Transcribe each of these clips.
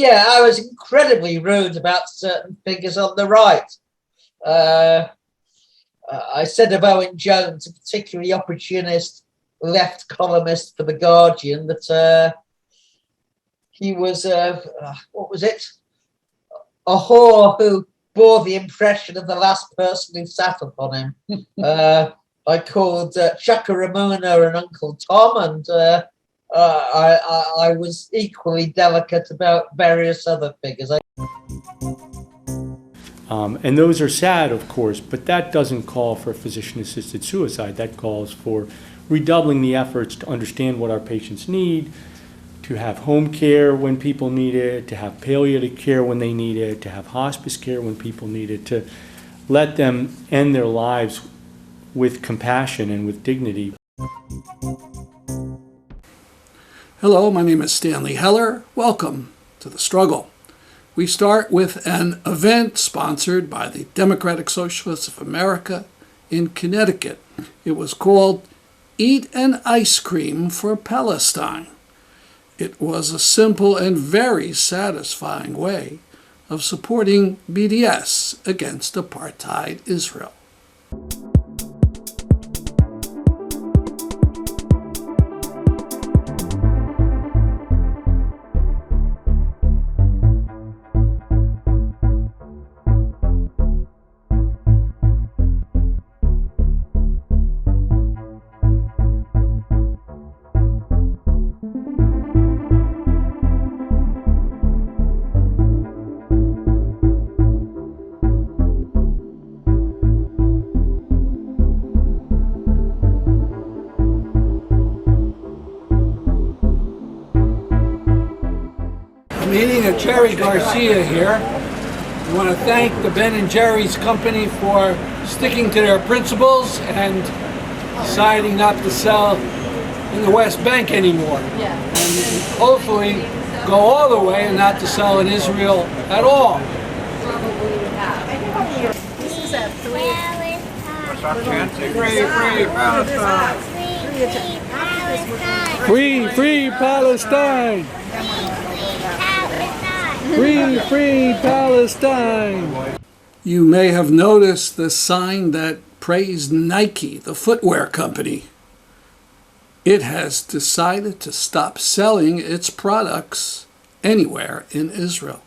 Yeah, I was incredibly rude about certain figures on the right. Uh, I said of Owen Jones, a particularly opportunist left columnist for The Guardian, that he was, what was it? A whore who bore the impression of the last person who sat upon him. I called Chaka Ramona and Uncle Tom, and I was equally delicate about various other figures. And those are sad, of course, but that doesn't call for physician-assisted suicide. That calls for redoubling the efforts to understand what our patients need, to have home care when people need it, to have palliative care when they need it, to have hospice care when people need it, to let them end their lives with compassion and with dignity. Hello, my name is Stanley Heller. Welcome to The Struggle. We start with an event sponsored by the Democratic Socialists of America in Connecticut. It was called Eat an Ice Cream for Palestine. It was a simple and very satisfying way of supporting BDS against apartheid Israel. I'm eating a Jerry Garcia here. I want to thank the Ben & Jerry's company for sticking to their principles and deciding not to sell in the West Bank anymore. And hopefully go all the way and not to sell in Israel at all. This is at 3. Free, free Palestine! Free, free Palestine! You may have noticed the sign that praised Nike, the footwear company. It has decided to stop selling its products anywhere in Israel.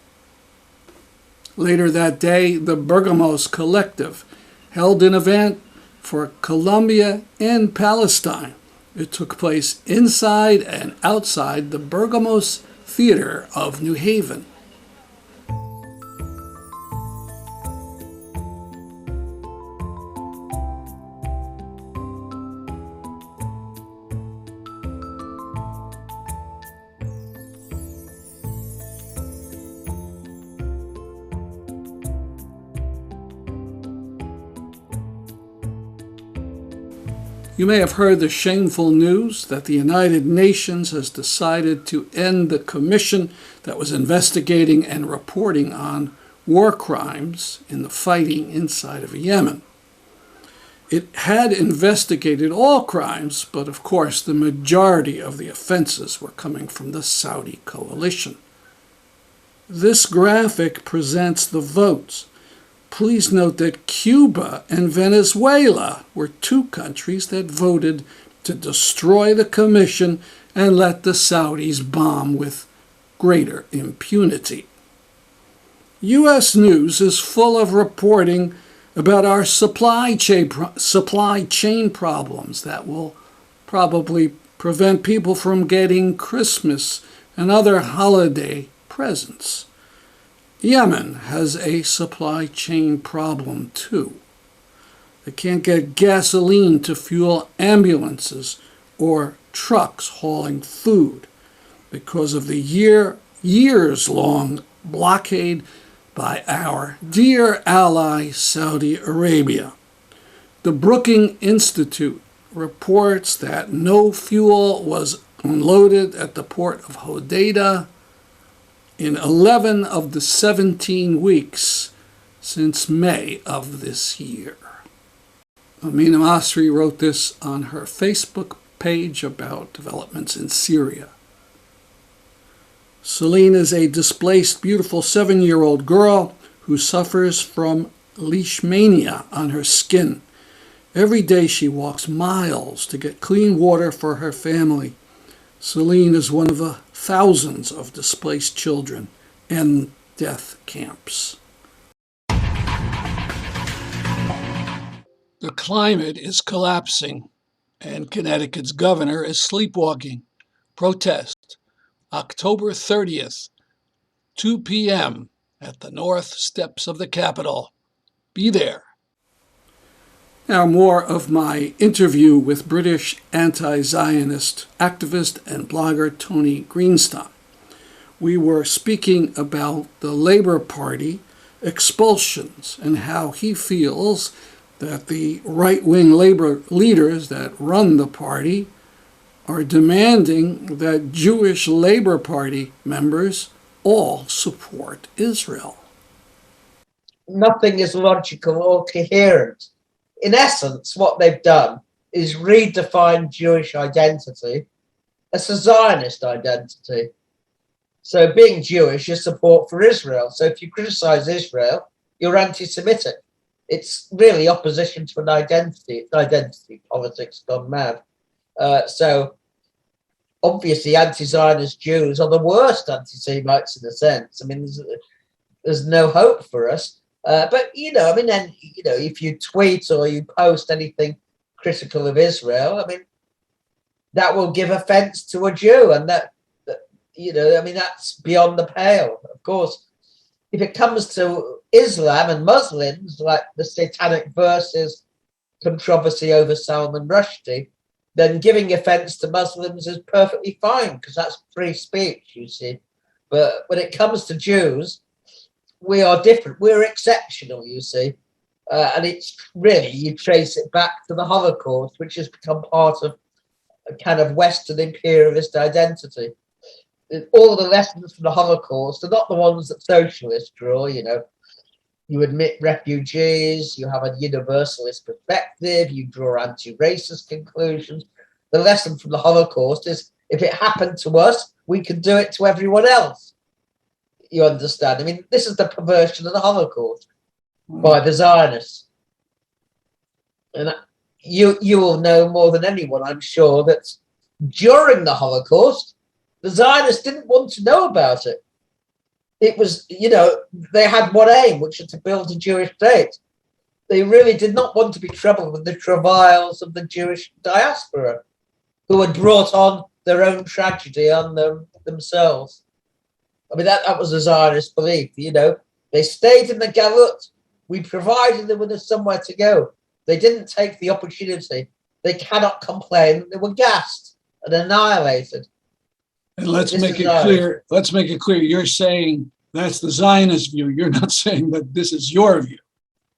Later that day, the Bergamos Collective held an event for Colombia and Palestine. It took place inside and outside the Bergamos Theater of New Haven. You may have heard the shameful news that the United Nations has decided to end the commission that was investigating and reporting on war crimes in the fighting inside of Yemen. It had investigated all crimes, but of course the majority of the offenses were coming from the Saudi coalition. This graphic presents the votes. Please note that Cuba and Venezuela were two countries that voted to destroy the commission and let the Saudis bomb with greater impunity. U.S. News is full of reporting about our supply chain problems that will probably prevent people from getting Christmas and other holiday presents. Yemen has a supply chain problem too. They can't get gasoline to fuel ambulances or trucks hauling food because of the years-long blockade by our dear ally Saudi Arabia. The Brookings Institute reports that no fuel was unloaded at the port of Hodeidah in 11 of the 17 weeks since May of this year. Amina Masri wrote this on her Facebook page about developments in Syria. Celine is a displaced, beautiful 7-year-old girl who suffers from leishmania on her skin. Every day she walks miles to get clean water for her family. Celine is one of the thousands of displaced children in death camps. The climate is collapsing, and Connecticut's governor is sleepwalking. Protest, October 30th, 2 p.m. at the north steps of the Capitol. Be there. Now, more of my interview with British anti-Zionist activist and blogger Tony Greenstein. We were speaking about the Labour Party expulsions and how he feels that the right-wing Labour leaders that run the party are demanding that Jewish Labour Party members all support Israel. Nothing is logical or coherent. In essence, what they've done is redefine Jewish identity as a Zionist identity. So being Jewish is support for Israel. So if you criticize Israel, you're anti-Semitic. It's really opposition to an identity. It's identity politics gone mad. So obviously anti-Zionist Jews are the worst anti-Semites in a sense. I mean, there's no hope for us. But, then, if you tweet or you post anything critical of Israel, I mean, that will give offense to a Jew. And that's beyond the pale. Of course, if it comes to Islam and Muslims, like the Satanic Verses controversy over Salman Rushdie, then giving offense to Muslims is perfectly fine because that's free speech, you see. But when it comes to Jews, we are different. We're exceptional, you see. And it's really, you trace it back to the Holocaust, which has become part of a kind of Western imperialist identity. All the lessons from the Holocaust are not the ones that socialists draw, You admit refugees, you have a universalist perspective, you draw anti-racist conclusions. The lesson from the Holocaust is if it happened to us, we can do it to everyone else. You understand? I mean, this is the perversion of the Holocaust by the Zionists. And you will know more than anyone, I'm sure, that during the Holocaust, the Zionists didn't want to know about it. It was, they had one aim, which was to build a Jewish state. They really did not want to be troubled with the travails of the Jewish diaspora, who had brought on their own tragedy on themselves. I mean, that was a Zionist belief, They stayed in the Galut. We provided them with somewhere to go. They didn't take the opportunity. They cannot complain. They were gassed and annihilated. And let's make it clear. You're saying that's the Zionist view. You're not saying that this is your view.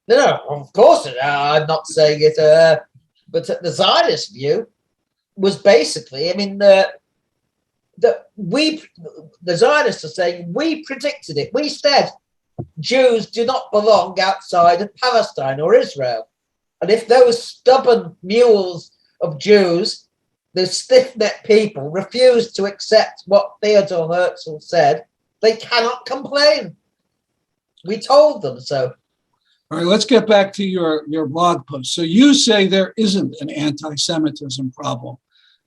No, of course I'm not saying it. But the Zionist view was basically, the Zionists are saying we predicted it. We said Jews do not belong outside of Palestine or Israel. And if those stubborn mules of Jews, the stiff-necked people, refuse to accept what Theodor Herzl said, they cannot complain. We told them so. All right, let's get back to your blog post. So you say there isn't an anti-Semitism problem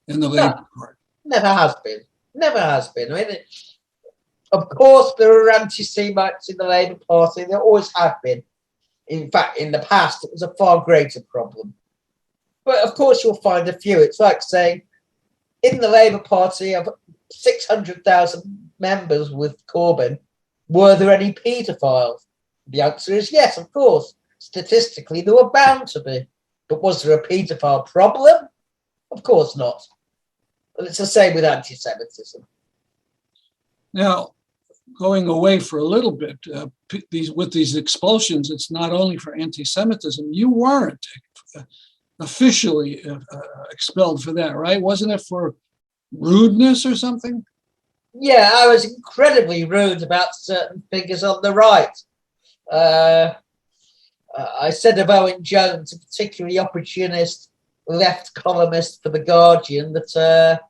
in the Labour Party. Never has been. Never has been. I mean, of course, there are anti-Semites in the Labour Party. There always have been. In fact, in the past, it was a far greater problem. But of course, you'll find a few. It's like saying, in the Labour Party of 600,000 members with Corbyn, were there any paedophiles? The answer is yes, of course. Statistically, there were bound to be. But was there a paedophile problem? Of course not. And it's the same with anti-Semitism. Now, going away for a little bit, with these expulsions, it's not only for anti-Semitism. You weren't officially expelled for that, right? Wasn't it for rudeness or something? Yeah, I was incredibly rude about certain figures on the right. I said of Owen Jones, a particularly opportunist left columnist for The Guardian, that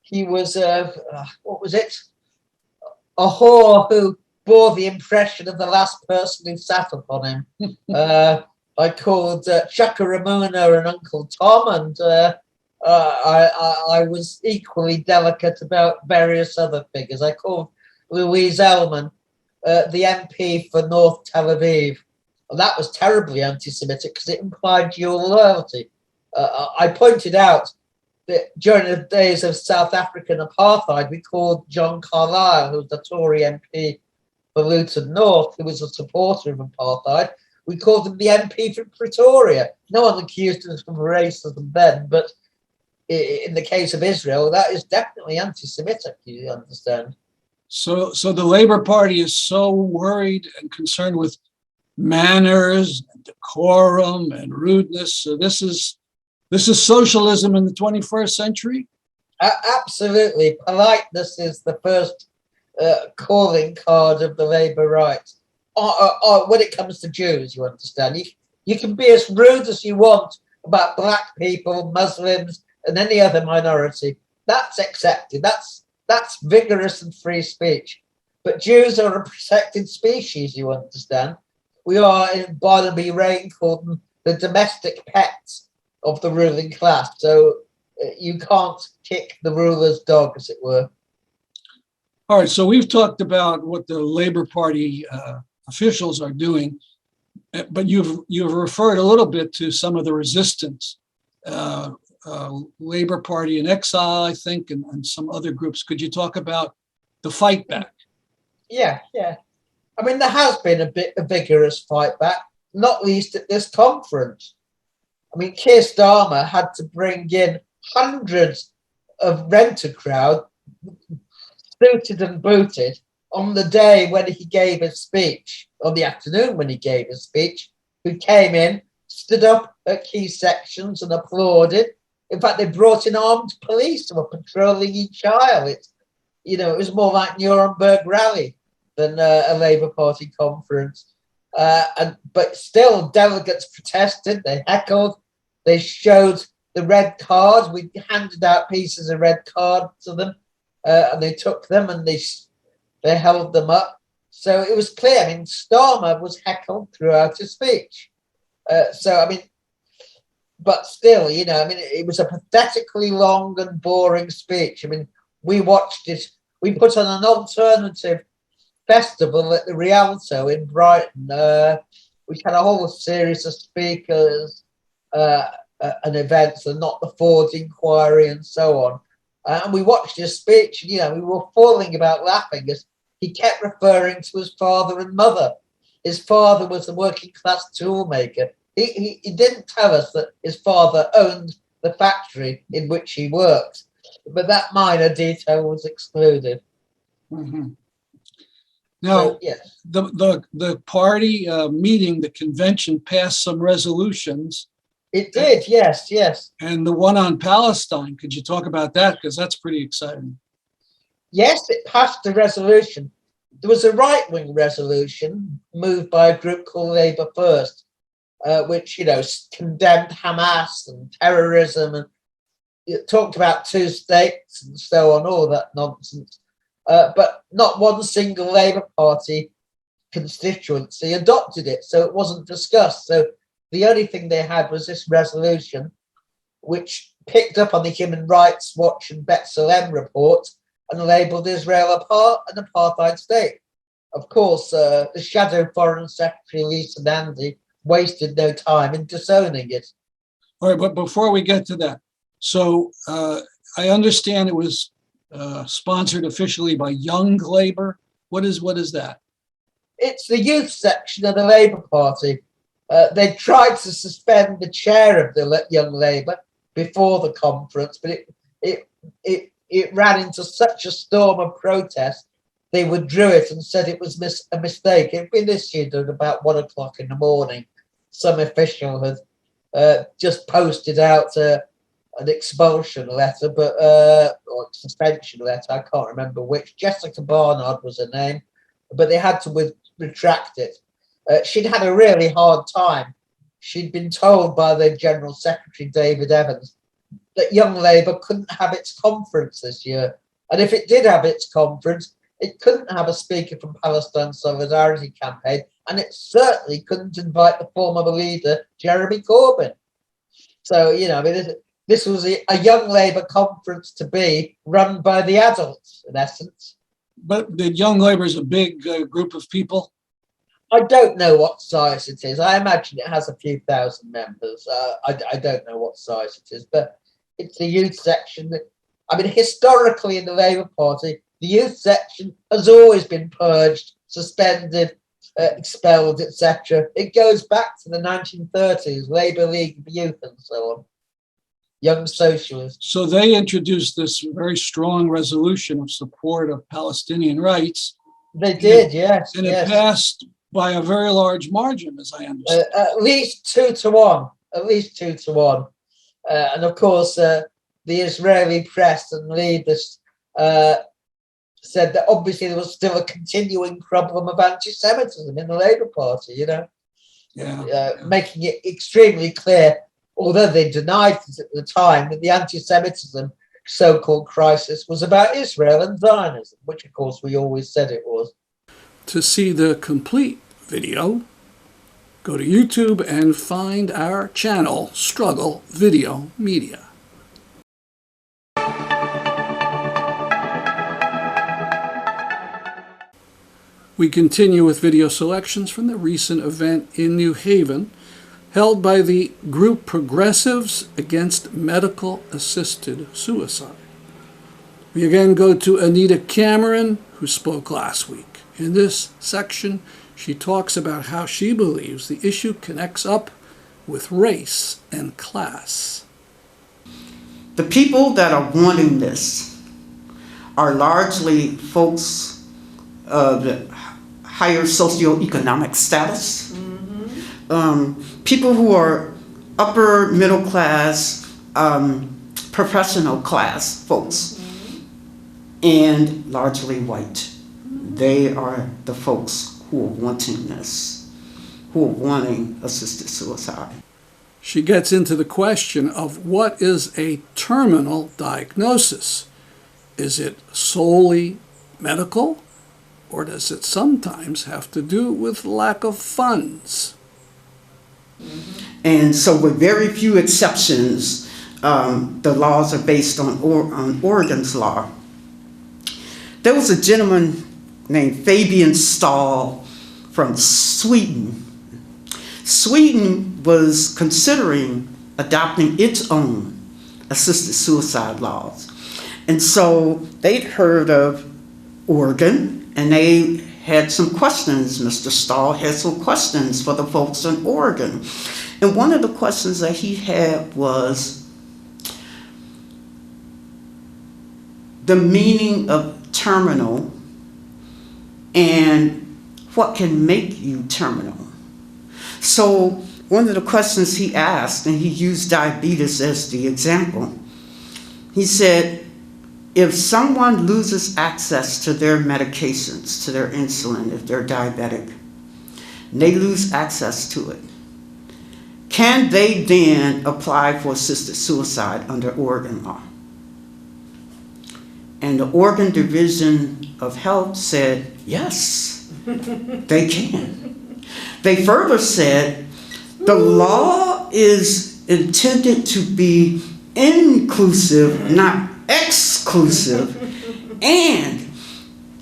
he was, what was it? a whore who bore the impression of the last person who sat upon him. I called Chaka Ramona and Uncle Tom, and I was equally delicate about various other figures. I called Louise Ellman, the MP for North Tel Aviv. And that was terribly anti-Semitic because it implied dual loyalty. I pointed out that during the days of South African apartheid, we called John Carlyle, who was the Tory MP for Luton North, who was a supporter of apartheid, we called him the MP for Pretoria. No one accused us of racism then, but in the case of Israel, that is definitely anti-Semitic, you understand. So the Labor Party is so worried and concerned with manners, and decorum, and rudeness. So this is socialism in the 21st century? Absolutely. Politeness is the first calling card of the Labour right. When it comes to Jews, you understand. You can be as rude as you want about black people, Muslims, and any other minority. That's accepted. That's vigorous and free speech. But Jews are a protected species, you understand. We are, in Barnaby Rain, called them the domestic pets of the ruling class. So you can't kick the ruler's dog, as it were. All right, so we've talked about what the Labor Party officials are doing, but you've referred a little bit to some of the resistance. Labor Party in Exile, I think, and some other groups. Could you talk about the fight back? Yeah. I mean, there has been a vigorous fight back, not least at this conference. I mean, Keir Starmer had to bring in hundreds of rent-a-crowd, suited and booted, on the day when he gave his speech, on the afternoon when he gave his speech, who came in, stood up at key sections and applauded. In fact, they brought in armed police who were patrolling each aisle. It was more like Nuremberg Rally than a Labour Party conference. But still, delegates protested, they heckled, they showed the red card. We handed out pieces of red card to them, and they took them and they held them up. So it was clear. I mean, Starmer was heckled throughout his speech. But still, it was a pathetically long and boring speech. I mean, we watched it. We put on an alternative festival at the Rialto in Brighton. We had a whole series of speakers and events, and Not the Ford Inquiry and so on. And we watched his speech, and we were falling about laughing as he kept referring to his father and mother. His father was a working class toolmaker. He didn't tell us that his father owned the factory in which he worked, but that minor detail was excluded. Mm-hmm. Now, so, yes. the party meeting, the convention passed some resolutions. It did, yes. And the one on Palestine, could you talk about that? Because that's pretty exciting. Yes, it passed a resolution. There was a right-wing resolution moved by a group called Labour First, which, condemned Hamas and terrorism and it talked about two states and so on, all that nonsense. But not one single Labour Party constituency adopted it, so it wasn't discussed. So the only thing they had was this resolution, which picked up on the Human Rights Watch and B'Tselem report and labelled Israel an apartheid state. Of course, the shadow Foreign Secretary Lisa Nandy wasted no time in disowning it. All right, but before we get to that, so I understand it was sponsored officially by Young Labour. What is that? It's the youth section of the Labour Party. They tried to suspend the chair of the Young Labour before the conference, but it ran into such a storm of protest, they withdrew it and said it was a mistake. It had been issued at about 1 o'clock in the morning. Some official had just posted out an expulsion letter, or suspension letter, I can't remember which. Jessica Barnard was her name, but they had to retract it. She'd had a really hard time. She'd been told by the General Secretary, David Evans, that Young Labour couldn't have its conference this year. And if it did have its conference, It couldn't have a speaker from Palestine Solidarity Campaign, and it certainly couldn't invite the former leader, Jeremy Corbyn. So, you know, I mean, this was a young Labour conference to be run by the adults, in essence. But the Young Labour is a big group of people. I don't know what size it is. I imagine it has a few thousand members. I don't know what size it is, but it's a youth section. I mean, historically in the Labour Party, the youth section has always been purged, suspended, expelled, etc. It goes back to the 1930s, Labour League of Youth and so on. Young Socialists. So they introduced this very strong resolution of support of Palestinian rights. They did, yes. And yes. it passed by a very large margin, as I understand. At least 2-1. At least 2-1. And of course, the Israeli press and leaders said that obviously there was still a continuing problem of anti-Semitism in the Labour Party, you know, making it extremely clear, although they denied it at the time, that the anti-Semitism so-called crisis was about Israel and Zionism, which of course we always said it was. To see the complete video, go to YouTube and find our channel, Struggle Video Media. We continue with video selections from the recent event in New Haven, held by the group Progressives Against Medical Assisted Suicide. We again go to Anita Cameron, who spoke last week. In this section, she talks about how she believes the issue connects up with race and class. The people that are wanting this are largely folks of higher socioeconomic status, people who are upper middle class, professional class folks, and largely white. They are the folks who are wanting this, who are wanting assisted suicide. She gets into the question of what is a terminal diagnosis. Is it solely medical, or does it sometimes have to do with lack of funds? And so with very few exceptions, the laws are based on Oregon's law. There was a gentleman named Fabian Stahl from Sweden. Sweden was considering adopting its own assisted suicide laws. And so they'd heard of Oregon, and they had some questions. Mr. Stahl had some questions for the folks in Oregon. And one of the questions that he had was the meaning of terminal and what can make you terminal. So one of the questions he asked, and he used diabetes as the example, he said, if someone loses access to their medications, to their insulin, if they're diabetic, and they lose access to it, can they then apply for assisted suicide under Oregon law? And the Oregon Division of Health said, yes, they can. They further said, the law is intended to be inclusive, not exclusive, and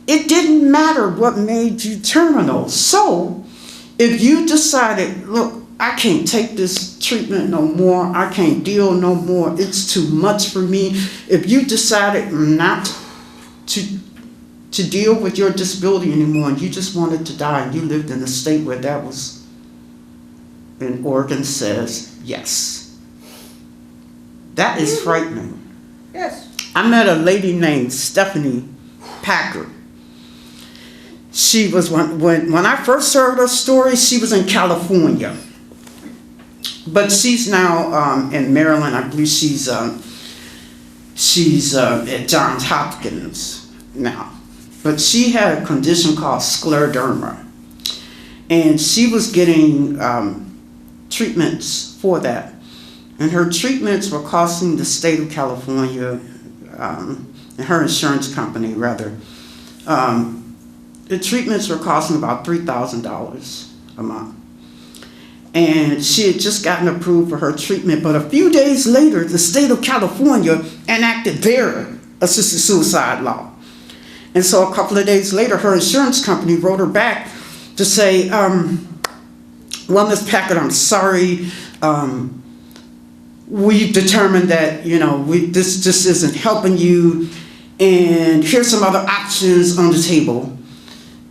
it didn't matter what made you terminal. So if you decided, look, I can't take this treatment no more, I can't deal no more, it's too much for me. If you decided not to deal with your disability anymore and you just wanted to die and you lived in a state where that was, and Oregon says yes. That is frightening. Yes. I met a lady named Stephanie Packard. She was, when I first heard her story, she was in California. But she's now in Maryland. I believe she's at Johns Hopkins now. But she had a condition called scleroderma. And she was getting treatments for that. And her treatments were costing the state of California, and her insurance company rather, The treatments were costing about $3,000 a month. And she had just gotten approved for her treatment, but a few days later, the state of California enacted their assisted suicide law. And so a couple of days later, her insurance company wrote her back to say, well, Ms. Packard, I'm sorry. We've determined that, this just isn't helping you, and here's some other options on the table.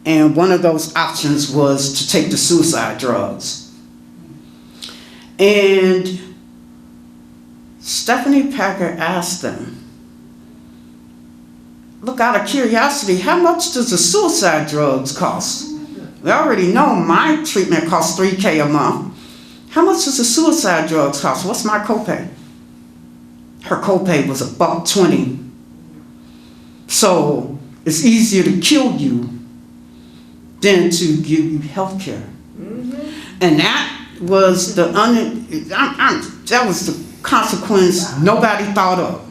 And one of those options was to take the suicide drugs. And Stephanie Packard asked them, look, out of curiosity, how much does the suicide drugs cost? We already know my treatment costs $3,000 a month. How much does the suicide drugs cost? What's my copay? Her copay was $120. So it's easier to kill you than to give you health care. And that was the consequence nobody thought of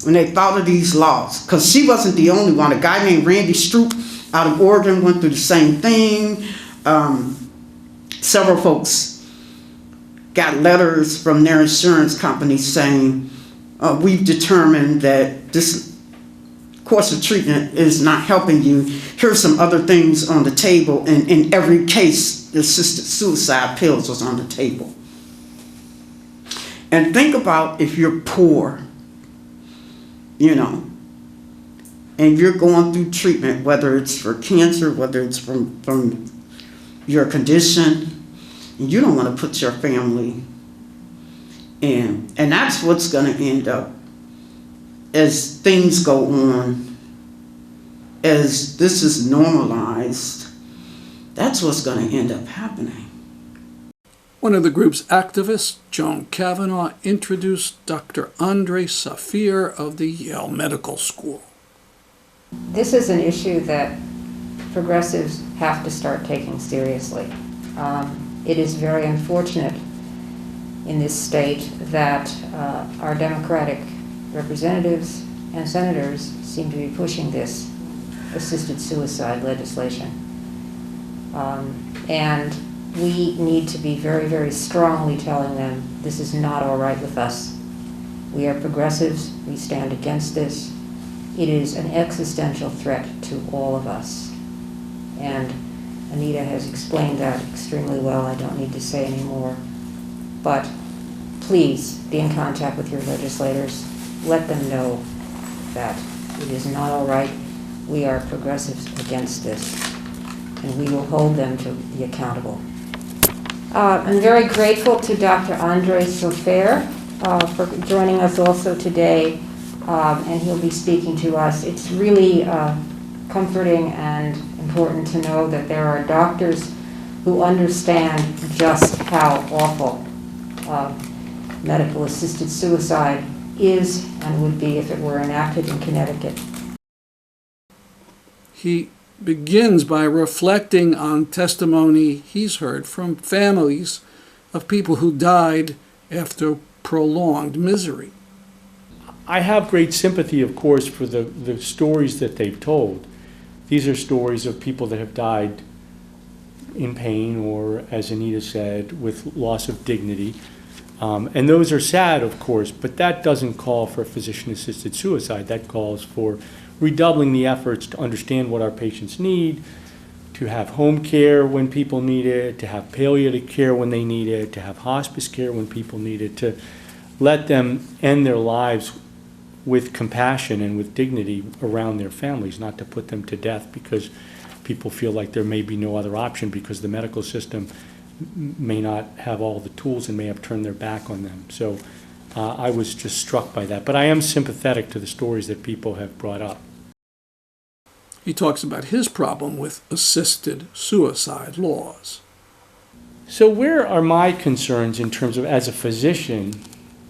when they thought of these laws. Because she wasn't the only one. A guy named Randy Stroop out of Oregon went through the same thing. Several folks got letters from their insurance company saying, we've determined that this course of treatment is not helping you. Here's some other things on the table. And in every case, the assisted suicide pills was on the table. And think about if you're poor, and you're going through treatment, whether it's for cancer, whether it's from your condition, and you don't want to put your family in. And that's what's going to end up as things go on, as this is normalized. That's what's going to end up happening. One of the group's activists, Joan Kavanaugh, introduced Dr. Andre Safir of the Yale Medical School. This is an issue that progressives have to start taking seriously. It is very unfortunate in this state that our Democratic representatives and senators seem to be pushing this assisted suicide legislation. And we need to be very, very strongly telling them this is not all right with us. We are progressives. We stand against this. It is an existential threat to all of us. And Anita has explained that extremely well. I don't need to say any more. But please be in contact with your legislators. Let them know that it is not all right. We are progressives against this, and we will hold them to be accountable. I'm very grateful to Dr. Andre Safir for joining us also today, and he'll be speaking to us. It's really comforting and important to know that there are doctors who understand just how awful medical assisted suicide is and would be if it were enacted in Connecticut. He begins by reflecting on testimony he's heard from families of people who died after prolonged misery. I have great sympathy, of course, for the stories that they've told. These are stories of people that have died in pain or, as Anita said, with loss of dignity. And those are sad, of course, but that doesn't call for physician-assisted suicide. That calls for redoubling the efforts to understand what our patients need, to have home care when people need it, to have palliative care when they need it, to have hospice care when people need it, to let them end their lives with compassion and with dignity around their families, not to put them to death because people feel like there may be no other option because the medical system may not have all the tools and may have turned their back on them. So I was just struck by that. But I am sympathetic to the stories that people have brought up. He talks about his problem with assisted suicide laws. So where are my concerns in terms of, as a physician,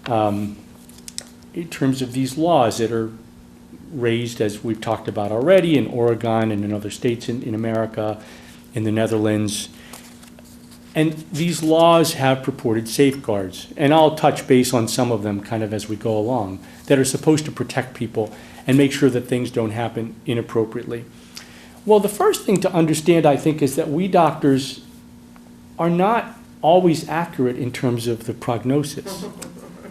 in terms of these laws that are raised, as we've talked about already, in Oregon and in other states in America, in the Netherlands? And these laws have purported safeguards, and I'll touch base on some of them kind of as we go along, that are supposed to protect people and make sure that things don't happen inappropriately. Well, the first thing to understand, I think, is that we doctors are not always accurate in terms of the prognosis. So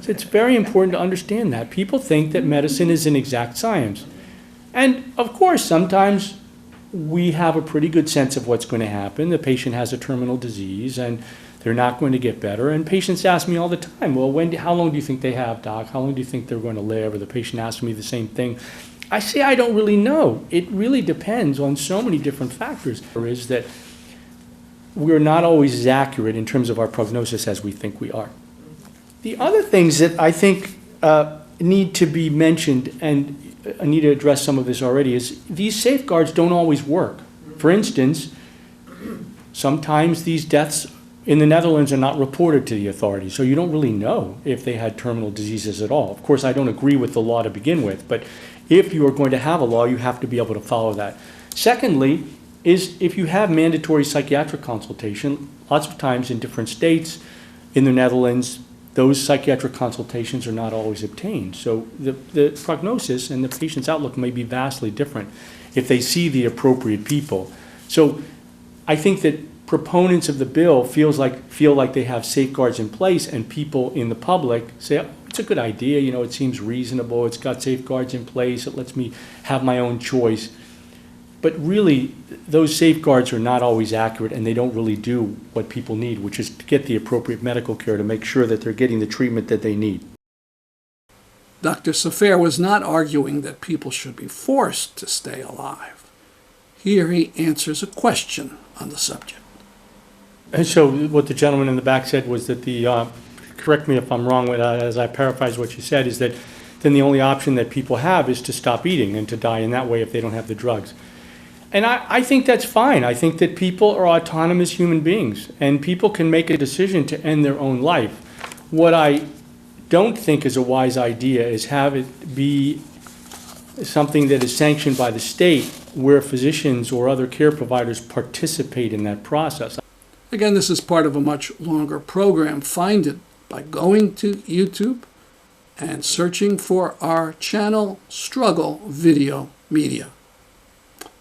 it's very important to understand that. People think that medicine is an exact science. And of course, sometimes we have a pretty good sense of what's going to happen. The patient has a terminal disease and they're not going to get better. And patients ask me all the time, well, how long do you think they have, doc? How long do you think they're going to live? Or the patient asks me the same thing. I say, I don't really know. It really depends on so many different factors. Is that we're not always as accurate in terms of our prognosis as we think we are. The other things that I think need to be mentioned, and I need to address some of this already, is these safeguards don't always work. For instance, sometimes these deaths in the Netherlands are not reported to the authorities, so you don't really know if they had terminal diseases at all. Of course, I don't agree with the law to begin with, but if you are going to have a law, you have to be able to follow that. Secondly, is if you have mandatory psychiatric consultation, lots of times in different states, in the Netherlands, those psychiatric consultations are not always obtained. So the prognosis and the patient's outlook may be vastly different if they see the appropriate people. So I think that proponents of the bill feel like they have safeguards in place, and people in the public say, oh, it's a good idea, you know, it seems reasonable, it's got safeguards in place, it lets me have my own choice. But really, those safeguards are not always accurate, and they don't really do what people need, which is to get the appropriate medical care to make sure that they're getting the treatment that they need. Dr. Safair was not arguing that people should be forced to stay alive. Here he answers a question on the subject. And so what the gentleman in the back said was that correct me if I'm wrong, as I paraphrase what you said, is that then the only option that people have is to stop eating and to die in that way if they don't have the drugs. And I think that's fine. I think that people are autonomous human beings, and people can make a decision to end their own life. What I don't think is a wise idea is have it be something that is sanctioned by the state, where physicians or other care providers participate in that process. Again, this is part of a much longer program. Find it by going to YouTube and searching for our channel, Struggle Video Media.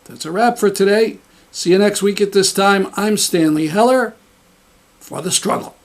That's a wrap for today. See you next week at this time. I'm Stanley Heller for The Struggle.